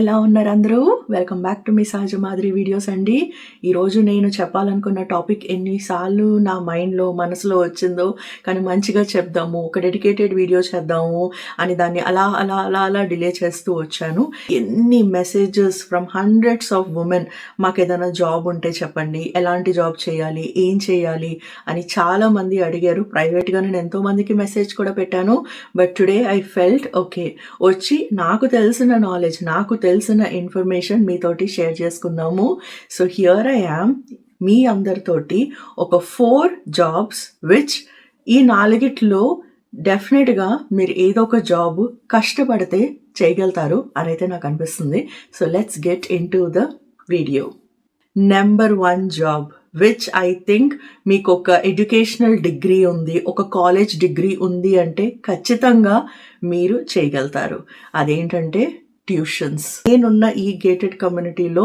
ఎలా ఉన్నారు అందరూ? వెల్కమ్ బ్యాక్ టు మీ సహజ మాదిరి వీడియోస్ అండి. ఈరోజు నేను చెప్పాలనుకున్న టాపిక్ ఎన్నిసార్లు నా మైండ్లో మనసులో వచ్చిందో, కానీ మంచిగా చెప్దాము, ఒక డెడికేటెడ్ వీడియో చేద్దాము అని దాన్ని అలా అలా అలా అలా డిలే చేస్తూ వచ్చాను. ఎన్ని messages from hundreds of women, మాకు ఏదైనా జాబ్ ఉంటే చెప్పండి, ఎలాంటి జాబ్ చేయాలి, ఏం చేయాలి అని చాలామంది అడిగారు. ప్రైవేట్గా నేను ఎంతోమందికి మెసేజ్ కూడా పెట్టాను. But today I felt okay, వచ్చి నాకు తెలిసిన నాలెడ్జ్, నాకు తెలిసిన ఇన్ఫర్మేషన్ మీతోటి షేర్ చేసుకుందాము. సో హియర్ ఐ యామ్ మీ అందరితోటి ఒక 4 జాబ్స్ విచ్ ఈ 4ట్లో డెఫినెట్గా మీరు ఏదో ఒక జాబ్ కష్టపడితే చేయగలుగుతారు అని అయితే నాకు అనిపిస్తుంది. So let's get into the video. Number 1 job which I think మీకు ఒక ఎడ్యుకేషనల్ డిగ్రీ ఉంది, ఒక కాలేజ్ డిగ్రీ ఉంది అంటే ఖచ్చితంగా మీరు చేయగలుగుతారు. అదేంటంటే ట్యూషన్స్. నేనున్న ఈ గేటెడ్ కమ్యూనిటీలో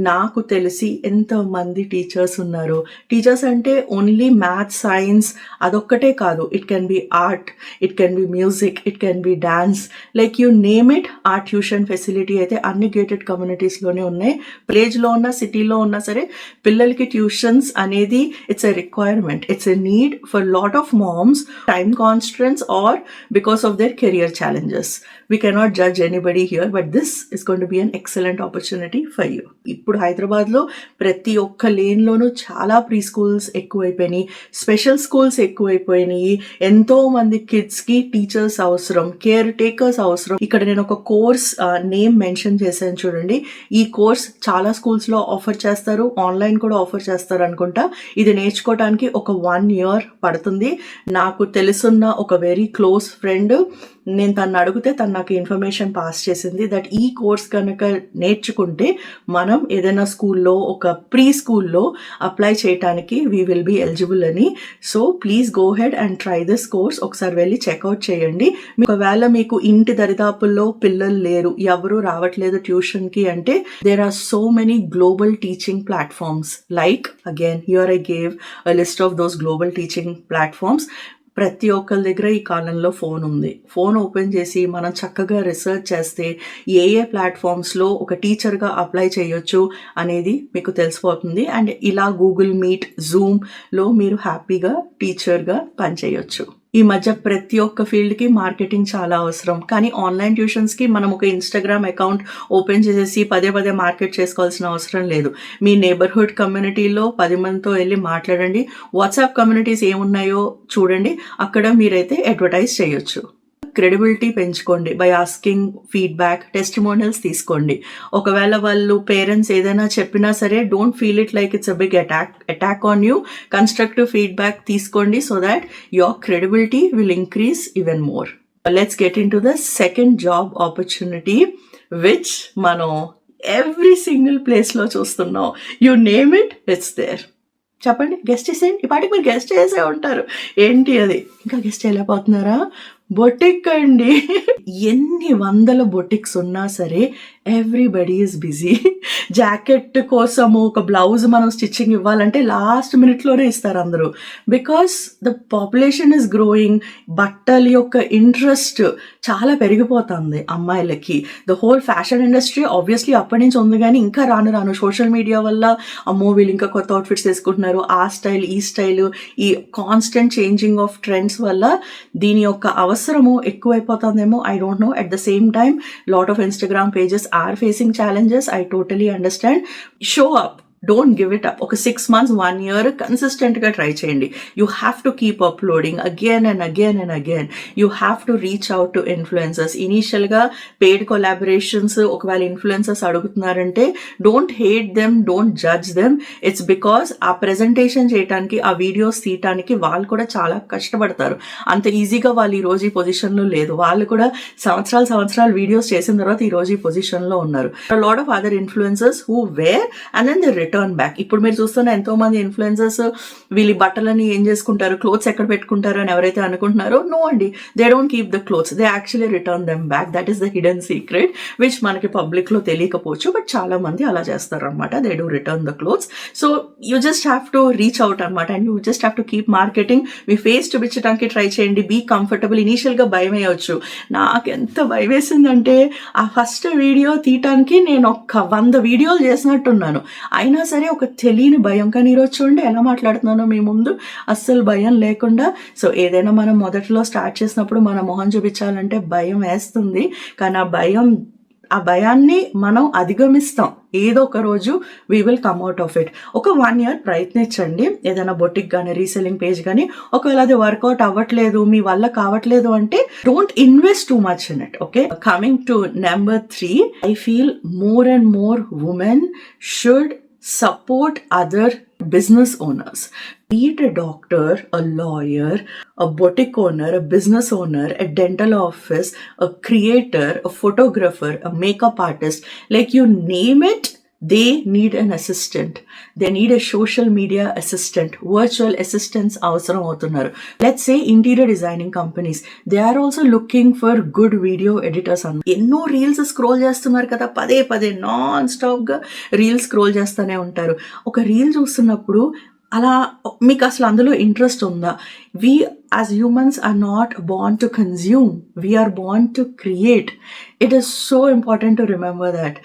నాకు తెలిసి ఎంతమంది టీచర్స్ ఉన్నారు. టీచర్స్ అంటే ఓన్లీ మ్యాథ్స్, సైన్స్ అదొక్కటే కాదు. It can be art, it can be music, it can be dance, like you name it. ఆ ట్యూషన్ ఫెసిలిటీ అయితే అన్ని గేటెడ్ కమ్యూనిటీస్లోనే ఉన్నాయి. విలేజ్లో ఉన్న, సిటీలో ఉన్నా సరే పిల్లలకి ట్యూషన్స్ అనేది it's a requirement, it's a need for lot of moms, time constraints are because of their career challenges. We cannot judge anybody here, but this is going to be an excellent opportunity for you. ఇప్పుడు హైదరాబాద్లో ప్రతి ఒక్క లేన్లోనూ చాలా pre schools ఎక్కువైపోయినాయి, special schools ఎక్కువైపోయినాయి. ఎంతో మంది కిడ్స్కి టీచర్స్ అవసరం, కేర్ టేకర్స్ అవసరం. ఇక్కడ నేను ఒక కోర్స్ నేమ్ మెన్షన్ చేశాను చూడండి. ఈ కోర్స్ చాలా స్కూల్స్లో ఆఫర్ చేస్తారు, ఆన్లైన్ కూడా ఆఫర్ చేస్తారు అనుకుంటా. ఇది నేర్చుకోవడానికి ఒక 1 year పడుతుంది. నాకు తెలుసున్న ఒక వెరీ క్లోజ్ ఫ్రెండ్, నేను తను అడిగితే తను నాకు ఇన్ఫర్మేషన్ పాస్ చేసింది దట్ ఈ కోర్స్ కనుక నేర్చుకుంటే మనం ఏదైనా స్కూల్లో, ఒక ప్రీ స్కూల్లో అప్లై చేయడానికి వీ విల్ బీ ఎలిజిబుల్ అని. So please go head and try this course. ఒకసారి వెళ్ళి చెక్అవుట్ చేయండి. ఒకవేళ మీకు ఇంటి దరిదాపుల్లో పిల్లలు లేరు, ఎవరు రావట్లేదు ట్యూషన్కి అంటే, there are so many global teaching platforms. Like again here I gave a list of those global teaching platforms. ప్రతి ఒక్కరి దగ్గర ఈ కాలంలో ఫోన్ ఉంది. ఫోన్ ఓపెన్ చేసి మనం చక్కగా రీసెర్చ్ చేస్తే ఏ ప్లాట్ఫామ్స్లో ఒక టీచర్గా అప్లై చేయొచ్చు అనేది మీకు తెలిసిపోతుంది. అండ్ ఇలా గూగుల్ మీట్, జూమ్లో మీరు హ్యాపీగా టీచర్గా పనిచేయొచ్చు. ఈ మధ్య ప్రతి ఒక్క ఫీల్డ్కి మార్కెటింగ్ చాలా అవసరం. కానీ ఆన్లైన్ ట్యూషన్స్కి మనం ఒక ఇన్స్టాగ్రామ్ అకౌంట్ ఓపెన్ చేసేసి పదే పదే మార్కెట్ చేసుకోవాల్సిన అవసరం లేదు. మీ నేబర్హుడ్ కమ్యూనిటీలో 10 మందితో వెళ్ళి మాట్లాడండి. వాట్సాప్ కమ్యూనిటీస్ ఏమున్నాయో చూడండి, అక్కడ మీరైతే అడ్వర్టైజ్ చేయొచ్చు. క్రెడిబిలిటీ పెంచుకోండి బై ఆస్కింగ్ ఫీడ్బ్యాక్, టెస్టిమోనియల్స్ తీసుకోండి. ఒకవేళ వాళ్ళు పేరెంట్స్ ఏదైనా చెప్పినా సరే don't feel it like it's a big attack on you. Constructive feedback తీసుకోండి so that your credibility will increase even more. Let's get into the second job opportunity which మనం every single ప్లేస్లో చూస్తున్నాం. You name it, it's there. చెప్పండి, guess చేసేయండి. ఈ పాటికి మీరు guest చేసే ఉంటారు. ఏంటి అది? ఇంకా గెస్ట్ చేయలేకపోతున్నారా? బొటిక్ అండి. ఎన్ని వందల బొటిక్స్ ఉన్నా సరే ఎవ్రీబడి ఈజ్ బిజీ. జాకెట్ కోసము ఒక బ్లౌజ్ మనం స్టిచ్చింగ్ ఇవ్వాలంటే లాస్ట్ మినిట్లోనే ఇస్తారు అందరూ. Because the population is growing. బట్టల యొక్క ఇంట్రెస్ట్ చాలా పెరిగిపోతుంది అమ్మాయిలకి. The whole fashion industry obviously అప్పటి నుంచి ఉంది, కానీ ఇంకా రాను రాను సోషల్ మీడియా వల్ల అమ్మో వీళ్ళు ఇంకా కొత్త అవుట్ఫిట్స్ వేసుకుంటున్నారు, ఆ స్టైల్ ఈ స్టైల్, ఈ కాన్స్టెంట్ చేంజింగ్ ఆఫ్ ట్రెండ్స్ వల్ల దీని యొక్క అవసరము ఎక్కువైపోతుందేమో. I don't know. At the same time lot of Instagram pages are facing challenges. I totally understand. Show up. Don't give it up. ఒక 6 months, 1 year కన్సిస్టెంట్గా try చేయండి. You have to keep uploading again and again and again. You have to reach out to influencers. ఇనీషియల్గా paid collaborations ఒకవేళ influencers అడుగుతున్నారంటే don't hate them, don't judge them. It's because ఆ presentation చేయడానికి, ఆ videos తీయటానికి వాళ్ళు కూడా చాలా కష్టపడతారు. అంత ఈజీగా వాళ్ళు ఈరోజు ఈ పొజిషన్లో లేదు. వాళ్ళు కూడా సంవత్సరాలు వీడియోస్ చేసిన తర్వాత ఈరోజు ఈ పొజిషన్లో ఉన్నారు. Lot of other influencers who were and then they return back. ఇప్పుడు మీరు చూస్తున్న ఎంతో మంది ఇన్ఫ్లుయెన్సర్స్ వీళ్ళ బట్టలని ఏం చేసుకుంటారు, క్లోత్స్ ఎక్కడ పెట్టుకుంటారు అని ఎవరైతే అనుకుంటున్నారో, నో అండి, they don't keep the clothes, they actually return them back. That is the hidden secret which మనకి పబ్లిక్ లో తెలియకపోవచ్చు, బట్ చాలా మంది అలా చేస్తారు అనమాట. They do return the clothes. So you just have to reach out అనమాట, and you just have to keep marketing. మీ ఫేస్ చూపించడానికి ట్రై చేయండి, బీ కంఫర్టబుల్. ఇనీషియల్ గా భయం వేయవచ్చు. నాకు ఎంత భయం వేసిందంటే ఆ ఫస్ట్ వీడియో తీయటానికి నేను 100 వీడియోలు చేసినట్టున్నాను. అయినా సరే ఒక తెలియని భయం. కానీ ఈరోజు చూడండి ఎలా మాట్లాడుతున్నానో మీ ముందు, అస్సలు భయం లేకుండా. సో ఏదైనా మనం మొదట్లో స్టార్ట్ చేసినప్పుడు మన మొహం చూపించాలంటే భయం వేస్తుంది, కానీ ఆ భయాన్ని మనం అధిగమిస్తాం. ఏదో ఒక రోజు we will come out of it. ఒక 1 year ప్రయత్నించండి, ఏదైనా బొటిక్ కానీ రీసెల్లింగ్ పేజ్ కానీ. ఒకవేళ అది వర్కౌట్ అవ్వట్లేదు, మీ వల్ల కావట్లేదు అంటే don't invest too much in it. Okay, coming to number 3, I feel more and more women should support other business owners. Be it a doctor, a lawyer, a boutique owner, a business owner, a dental office, a creator, a photographer, a makeup artist, like you name it, they need an assistant. They need a social media assistant, virtual assistants అవసరం అవుతున్నారు. Let's say interior designing companies, they are also looking for good video editors. ఎన్నో reels scroll చేస్తున్నారు కదా, పదే non stop గా reels scroll చేస్తూనే ఉంటారు. ఒక రీల్ చూస్తున్నప్పుడు అలా మీకు అసలు అందులో ఇంట్రెస్ట్ ఉందా? We as humans are not born to consume, we are born to create. It is so important to remember that.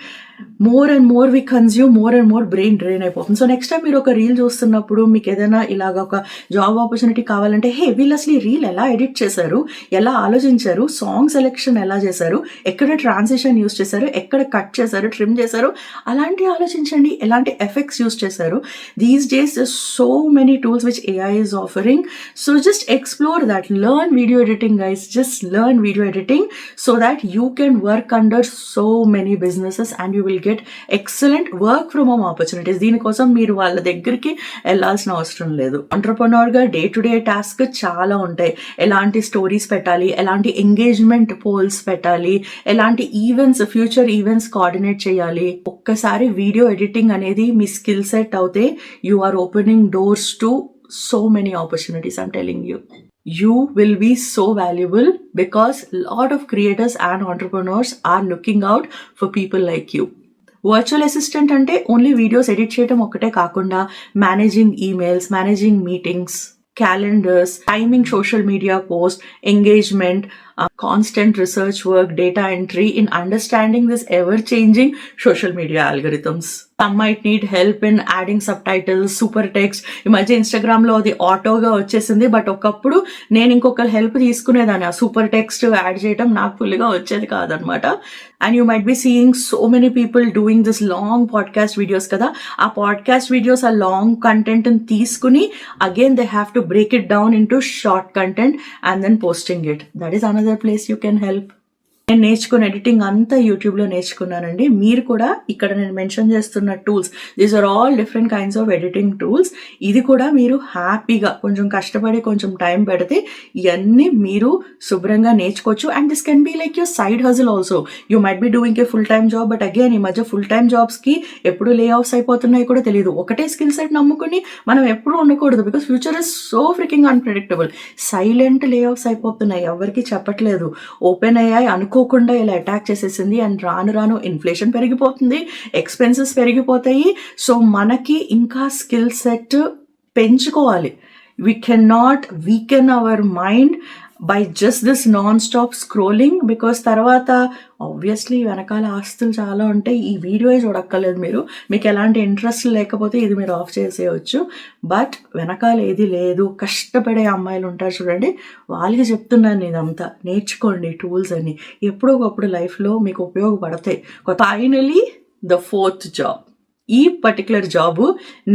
More and more we consume, more and more brain drain అయిపోతుంది. So next time మీరు ఒక reel చూస్తున్నప్పుడు మీకు ఏదైనా ఇలాగ ఒక job opportunity కావాలంటే, హే వీళ్ళు అసలు ఈ రీల్ ఎలా ఎడిట్ చేశారు, ఎలా ఆలోచించారు, సాంగ్ సెలెక్షన్ ఎలా చేశారు, ఎక్కడ ట్రాన్సిషన్ యూస్ చేశారు, ఎక్కడ కట్ చేశారు, ట్రిమ్ చేశారు, అలాంటి ఆలోచించండి. ఎలాంటి ఎఫెక్ట్స్ యూస్ చేశారు. These days so many tools which AI is offering. So just explore that. Learn video editing, guys. Just learn video editing so that you can work under so many businesses and you will get excellent work from home opportunities. దీనికోసం మీరు వాళ్ళ దగ్గరికి వెళ్ళాల్సిన అవసరం లేదు. Entrepreneur గా day to day task చాలా ఉంటాయి. ఎలాంటి స్టోరీస్ పెట్టాలి, ఎలాంటి ఎంగేజ్మెంట్ పోల్స్ పెట్టాలి, ఎలాంటి ఈవెంట్స్, ఫ్యూచర్ ఈవెంట్స్ కోఆర్డినేట్ చేయాలి. ఒక్కసారి వీడియో ఎడిటింగ్ అనేది మీ స్కిల్ సెట్ అవుతే you are opening doors to so many opportunities. I'm telling you, you will be so valuable because a lot of creators and entrepreneurs are looking out for people like you. Virtual assistant అంటే only videos edit చేయడం ఒకటే కాకుండా managing emails, managing meetings, calendars, timing social media posts, engagement, constant research work, data entry in understanding this ever-changing social media algorithms. Some might need help in adding subtitles, super text. ఈ మధ్య Instagram లో అది ఆటోగా వచ్చేసింది, but ఒకప్పుడు నేను ఇంకొకరు help తీసుకునేదాన్ని ఆ super text add చేయడం. నాకు ఫుల్గా వచ్చేది కాదనమాట. And you might be seeing so many people doing this long podcast videos కదా. ఆ పాడ్కాస్ట్ వీడియోస్, ఆ లాంగ్ కంటెంట్ తీసుకుని again they have to break it down into short content and then posting it. That is another place you can help. నేను నేర్చుకున్న editing అంతా యూట్యూబ్లో నేర్చుకున్నానండి. మీరు కూడా ఇక్కడ నేను మెన్షన్ చేస్తున్న tools, these are all different kinds of editing tools. ఇది కూడా మీరు హ్యాపీగా కొంచెం కష్టపడి కొంచెం టైం పెడితే ఇవన్నీ మీరు శుభ్రంగా నేర్చుకోవచ్చు. And this can be like your side hustle also. You might be doing a full time job, but again ఈ మధ్య ఫుల్ టైమ్ జాబ్స్కి ఎప్పుడు లే ఆఫ్స్ అయిపోతున్నాయి కూడా తెలియదు. ఒకటే స్కిల్ సెట్ నమ్ముకుని మనం ఎప్పుడు ఉండకూడదు, because future is so freaking unpredictable. Silent లే ఆఫ్స్ అయిపోతున్నాయి, ఎవరికి చెప్పట్లేదు. ఓపెన్ అయ్యాయి అనుకోకుండా ఇలా అటాక్ చేసేసింది. అండ్ రాను రాను ఇన్ఫ్లేషన్ పెరిగిపోతుంది, ఎక్స్పెన్సెస్ పెరిగిపోతాయి. సో మనకి ఇంకా స్కిల్ సెట్ పెంచుకోవాలి. We can not weaken our mind by just this non stop scrolling, because తర్వాత ఆబ్వియస్లీ వెనకాల ఆస్తులు చాలా ఉంటాయి. ఈ వీడియో చూడక్కర్లేదు మీరు, మీకు ఎలాంటి ఇంట్రెస్ట్ లేకపోతే ఇది మీరు ఆఫ్ చేసేయచ్చు. బట్ వెనకాల ఏది లేదు, కష్టపడే అమ్మాయిలు ఉంటారు చూడండి, వాళ్ళకి చెప్తున్నాను ఇదంతా. నేర్చుకోండి టూల్స్ అని, ఎప్పుడో ఒకప్పుడు లైఫ్లో మీకు ఉపయోగపడతాయి. Finally the 4th job. ఈ పర్టికులర్ జాబు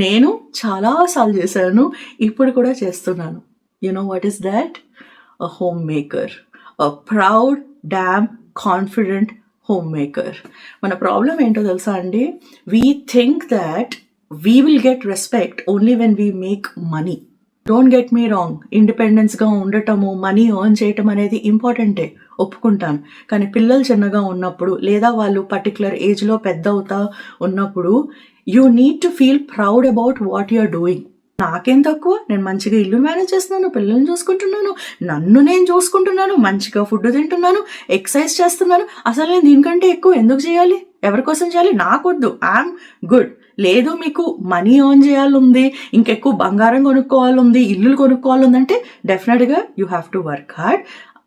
నేను చాలాసార్లు చేశాను, ఇప్పుడు కూడా చేస్తున్నాను. You know what is that? A homemaker, a proud, damn confident homemaker. మన ప్రాబ్లం ఏంటో తెలుసా అండి? We think that we will get respect only when we make money. Don't get me wrong, ఇండిపెండెన్స్గా ఉండటము, మనీ ఎర్న్ చేయటం అనేది ఇంపార్టెంటే. ఒప్పుకుంటాను. కానీ పిల్లలు చిన్నగా ఉన్నప్పుడు లేదా వాళ్ళు పర్టికులర్ ఏజ్లో పెద్ద అవుతా ఉన్నప్పుడు you need to feel proud about what you are doing. నాకేం తక్కువ, నేను మంచిగా ఇల్లు మేనేజ్ చేస్తున్నాను, పిల్లల్ని చూసుకుంటున్నాను, నన్ను నేను చూసుకుంటున్నాను, మంచిగా ఫుడ్ తింటున్నాను, ఎక్సర్సైజ్ చేస్తున్నాను. అసలు నేను దీనికంటే ఎక్కువ ఎందుకు చేయాలి? ఎవరి కోసం చేయాలి? నాకొద్దు, ఐఎమ్ గుడ్. లేదు మీకు మనీ ఎర్న్ చేయాలి, ఇంకెక్కువ బంగారం కొనుక్కోవాలి, ఇల్లులు కొనుక్కోవాలి అంటే డెఫినెట్గా you have to work hard.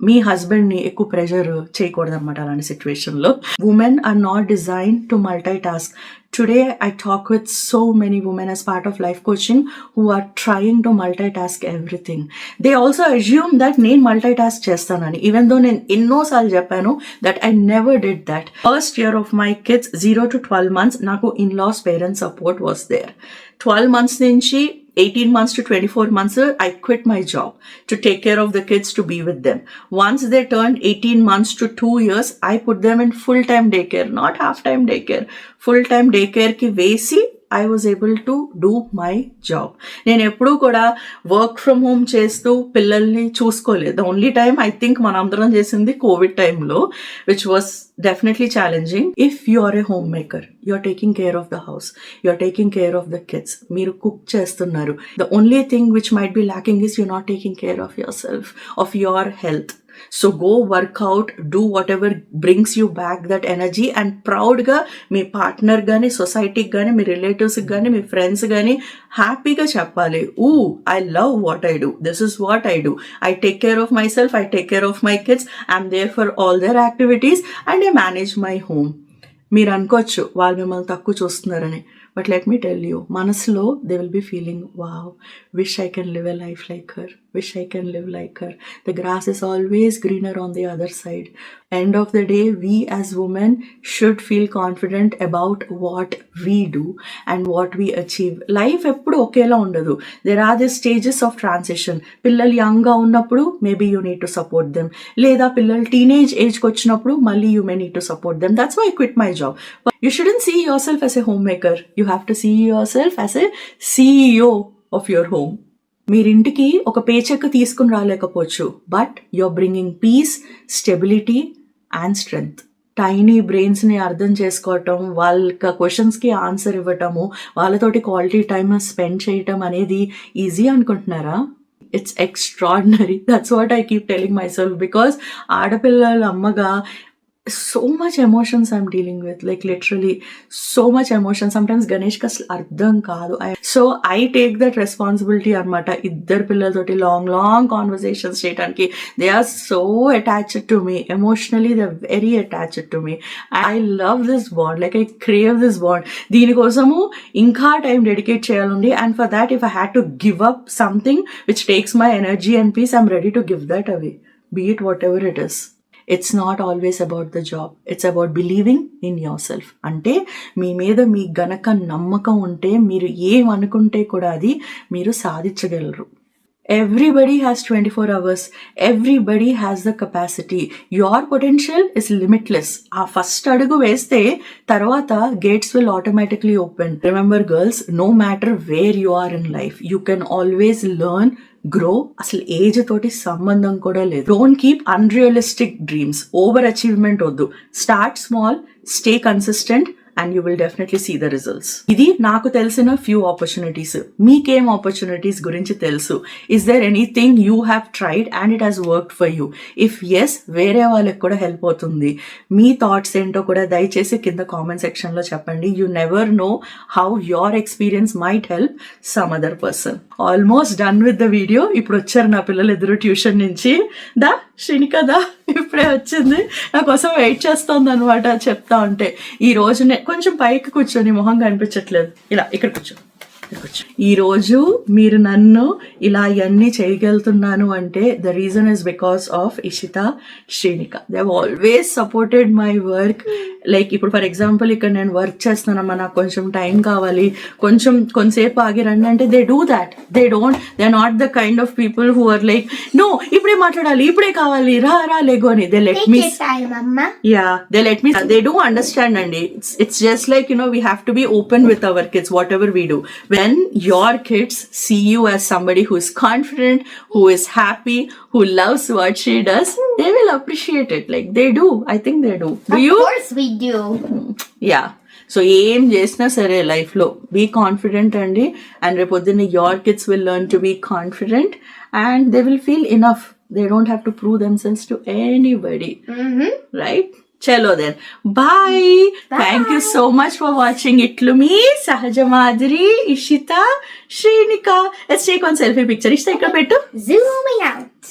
మీ హస్బెండ్ని ఎక్కువ ప్రెషర్ చేయకూడదు అనమాట అలాంటి సిచ్యువేషన్లో. Women are not design to multi task. Today, I talk with so many women as part of life coaching who are trying to multitask everything. They also assume that నేను multitask చేస్తానని, even though నేను ఎన్నోసార్లు చెప్పాను that I never did that. First year of my kids 0 to 12 months నాకు in-laws parent support was there. 12 months నుంచి 18 months to 24 months, I quit my job to take care of the kids, to be with them. Once they turned 18 months to 2 years, I put them in full-time daycare, not half-time daycare. Full-time daycare ki vesi, I was able to do my job. నేను ఎప్పుడూ కూడా work from home చేస్తూ పిల్లల్ని చూసుకోలేదు. The only time I think మనందరం చేసింది Covid టైంలో, which was definitely challenging. If you are a homemaker, you are taking care of the house, you are taking care of the kids, మీరు cook చేస్తున్నారు, the only thing which might be lacking is you're not taking care of yourself, of your health. So go work out, do whatever brings you back that energy, and proud ga me partner గానీ, సొసైటీకి కానీ, మీ రిలేటివ్స్కి కానీ, మీ friends కానీ హ్యాపీగా చెప్పాలి. I love what I do. This is what I do. I take care of myself, I take care of my kids, I'm there for all their activities, and I manage my home. మీరు అనుకోవచ్చు వాళ్ళు మిమ్మల్ని తక్కువ చూస్తున్నారని, but let me tell you, మనసులో they will be feeling, wow, wish I can live a life like her, wish I can live like her. The grass is always greener on the other side. End of the day, we as women should feel confident about what we do and what we achieve. Life eppudu okela undadu. There are the stages of transition. Pillalu young ga unnappudu maybe you need to support them. Leda pillalu teenage age ki vachinappudu malli you may need to support them. That's why I quit my job. But you shouldn't see yourself as a homemaker. You have to see yourself as a CEO of your home. మీరింటికి ఒక pay check తీసుకుని రాలేకపోవచ్చు, but you're bringing peace, stability and strength. Tiny బ్రెయిన్స్ని అర్థం చేసుకోవటం, వాళ్ళ క్వశ్చన్స్కి answer ఇవ్వటము, వాళ్ళతోటి క్వాలిటీ టైమ్ స్పెండ్ చేయటం అనేది ఈజీ అనుకుంటున్నారా? It's extraordinary. That's what I keep telling my self, because ఆడపిల్లల అమ్మగా so much emotions I'm dealing with, like literally so much emotion. Sometimes Ganesh ka ardham kaadu. So I take that responsibility anamata. Iddar pillaltoti long conversations cheyadaniki. They are so attached to me emotionally. They're very attached to me. I love this bond, like I crave this bond. Dini kosamu inka time dedicate cheyalundi, and for that if I had to give up something which takes my energy and peace, I'm ready to give that away, be it whatever it is. It's not always about the job. It's about believing in yourself. అంటే మీ మీద మీ గనక నమ్మకం ఉంటే మీరు ఏమనుకుంటే కూడా అది మీరు సాధించగలరు. Everybody has 24 hours. Everybody has the capacity. Your potential is limitless. ఆ ఫస్ట్ అడుగు వేస్తే తర్వాత gates will automatically open. Remember girls, no matter where you are in life, you can always learn, grow. అసలు ఏజ్ తోటి సంబంధం కూడా లేదు. Don't keep unrealistic dreams. Over achievement వద్దు. Start small, stay consistent, and you will definitely see the results. ఇది నాకు తెలిసిన few opportunities. మీకేం opportunities గురించి తెలుసు? Is there anything you have tried and it has worked for you? If yes, వేరే వాళ్ళకి కూడా హెల్ప్ అవుతుంది. మీ థాట్స్ ఏంటో కూడా దయచేసి కింద కామెంట్ సెక్షన్లో చెప్పండి. You never know how your experience might help some other person. Almost done with the video. ఇప్పుడు వచ్చారు నా పిల్లలు ఎదురు ట్యూషన్ నుంచి. దా శ్రీనిక దా, ఇప్పుడే వచ్చింది, నా కోసం వెయిట్ చేస్తుంది అనమాట చెప్తా ఉంటే. ఈ రోజు కొంచెం పైకి కూర్చొని మొహం కనిపించట్లేదు, ఇలా ఇక్కడ కూర్చో. ఈరోజు మీరు నన్ను ఇలా ఇవన్నీ చేయగలుగుతున్నాను అంటే the reason is because of Ishita, Srinika. They have always supported my work. Like ఇప్పుడు ఫర్ ఎగ్జాంపుల్ ఇక్కడ నేను వర్క్ చేస్తున్నానమ్మా, నాకు కొంచెం టైం కావాలి, కొంతసేపు ఆగి రండి అంటే they do that. They are not the kind of people who are like no ఇప్పుడే మాట్లాడాలి, ఇప్పుడే కావాలి, రా లేగో అని. They let me, they let me, they do understand అండి. It's just like we have to be open with our kids, whatever we do. when your kids see you as somebody who is confident, who is happy, who loves what she does, they will appreciate it. Like they do. I think they do. Do you? Of course we do. Yeah. So ఏం చేసినా సరే లైఫ్లో be confident అండి. And రేపొద్దున్న your kids will learn to be confident and they will feel enough. They don't have to prove themselves to anybody. Right? చలో then bye. Thank you so much for watching. ఇట్లు మీ Sahaja Madhuri, Ishita, Srinika. Let's take one selfie picture. ఇష్ట ఇక్కడ పెట్టు. Zooming out.